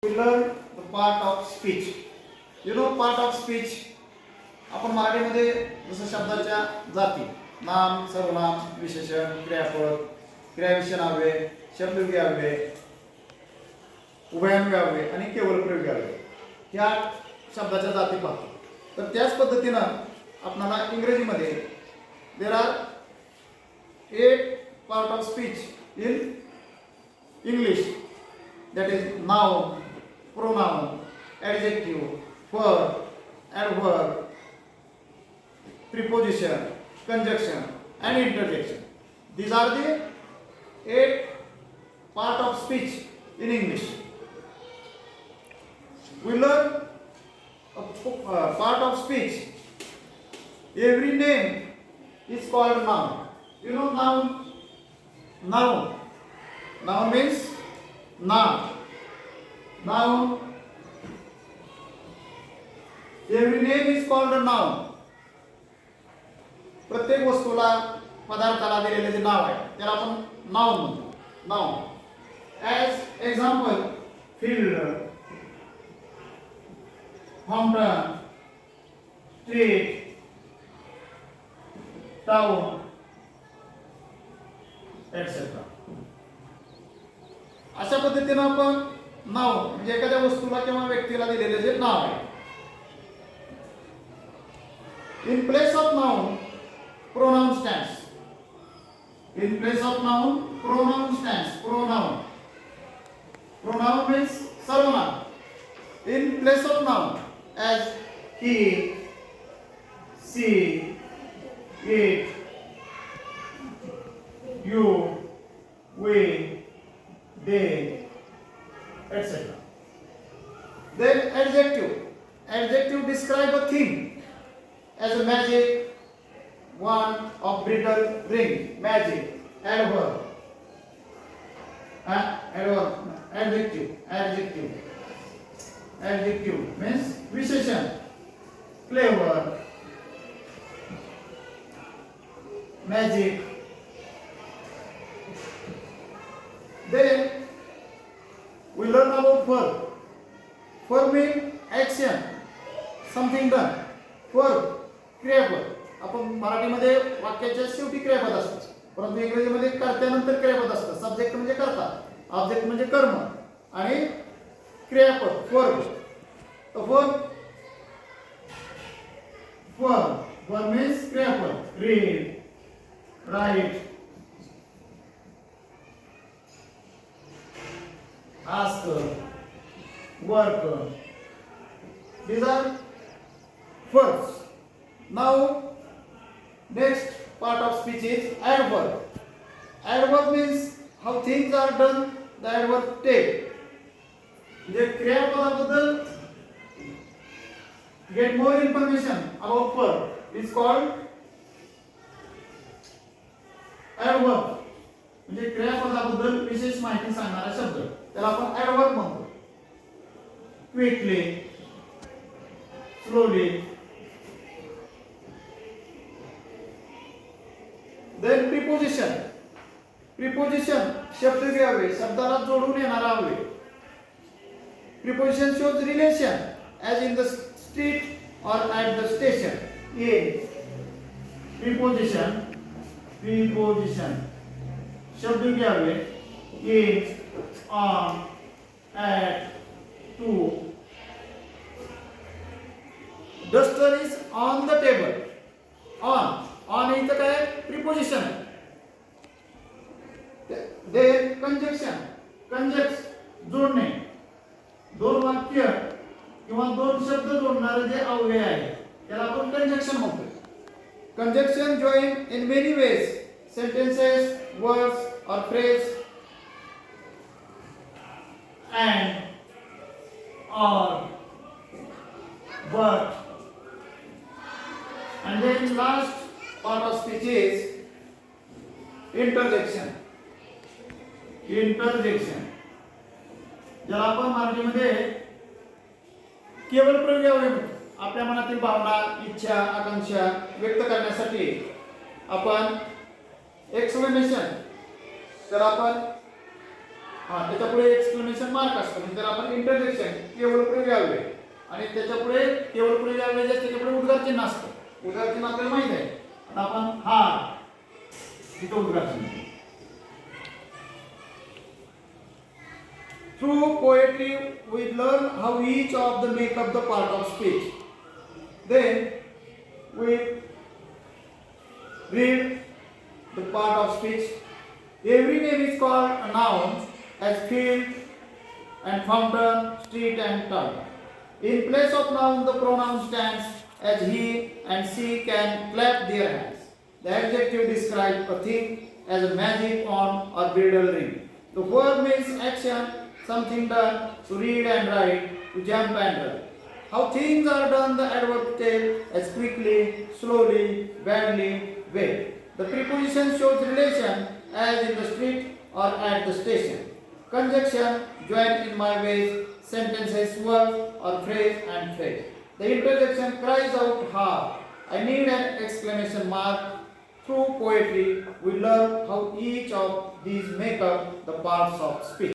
We learn the part of speech. You know part of speech. आपण मराठीमध्ये जसं शब्दाच्या जाती, नाम, सर्वनाम, विशेषण, क्रियापद, क्रियाविशेषणाव्यय, शब्दव्यय, उभयान्वयाव्यय आणि केवळ प्रयोगाव्यय ह्या शब्दाच्या जाती पाहतो. तर त्याच पद्धतीनं आपल्याला इंग्रजीमध्ये there are 8 part of speech in English, that is noun, pronoun, adjective, verb, adverb, preposition, conjunction and interjection. These are the 8 part of speech in English. We learn a part of speech. Every name is called noun. You know noun? Noun. Noun means noun. Noun. Every name is called a noun. प्रत्येक वस्तूला पदार्थाला दिलेले जे नाव आहे त्याला आपण noun म्हणतो. Noun. As example field, fountain, street, town etcetera. अशा पद्धतीने आपण नाव म्हणजे एखाद्या वस्तूला किंवा व्यक्तीला दिलेले जे नाव आहे. In place of noun, pronoun stands. In place of noun, pronoun stands. Pronoun. Pronoun means sarvanaam. In place of noun, as he, she, it, you, we, they, etc. Then adjective. Adjective describe a thing. As a magic, one of brittle ring, magic, adverb, adverb, adjective means विशेषण, clever, magic. Then we learn about verb. Verb means action, something done. Verb क्रियापद. आपण मराठीमध्ये वाक्याच्या शेवटी क्रियापद असतात, परंतु इंग्रजीमध्ये कर्त्यानंतर क्रियापद असतं. सब्जेक्ट म्हणजे कर्ता, ऑब्जेक्ट म्हणजे कर्म आणि क्रियापद वर्ब. वर्ब मीन्स क्रियापद. Read, write, ask, work. These are verbs. Now, next part of speech is adverb. Adverb means how things are done. The adverb take. The क्रियापदाबद्दल get more information about verb is called adverb. म्हणजे क्रियापदाबद्दल विशेष माहिती सांगणारा शब्द त्याला आपण adverb म्हणतो. Quickly, slowly. Then preposition. Preposition शब्दव्यय, शब्दाला जोडून येणारा अव्यय. Preposition shows relation as in the street or at the station. Preposition शब्दव्यय in, on, at, to. Duster is on the table. On इथं काय प्रिपोजिशन. देन कंजक्ट जोडणे. दोन वाक्य किंवा दोन शब्द जोडणारे जे अव्यय आहे त्याला आपण कंजक्शन म्हणतो. Conjunction join in many ways, sentences, words और phrase and, or, but. And then last part of speech is interjection. ज्याला आपण मराठीमध्ये केवळ प्रयोगाव्यय म्हणतो. आपल्या मनातील भावना, इच्छा, आकांक्षा व्यक्त करण्यासाठी आपण एक्सप्लेनेशन तर आपण त्याच्या पुढे एक्सक्लेमेशन मार्क असतो म्हणजे त्याला आपण इंटरजेक्शन केवळ प्रव्याव्य आणि त्याच्या पुढे केवळ प्रव्याव्य जे त्याच्या पुढे उद्गार चिन्ह असतं. उद्गार चिन्ह आपल्याला माहित आहे. आता आपण हा तिथं उद्गार चिन्ह. Through poetry, we learn how each of them make up the part of speech. Then we read the part of speech. Every name is called a noun, as field and fountain, street and town. In place of noun, the pronoun stands as he and she can clap their hands. The adjective describes a thing as a magic on or bridal ring. The verb means action, something done, to read and write, to jump and run. How things are done, the adverb tells as quickly, slowly, badly, well. The preposition shows relation as in the street or at the station. Conjunction join in my ways, sentences, word or phrase and phrase. The interjection cries out hard. I need an exclamation mark. Through poetry, we learn how each of these make up the parts of speech.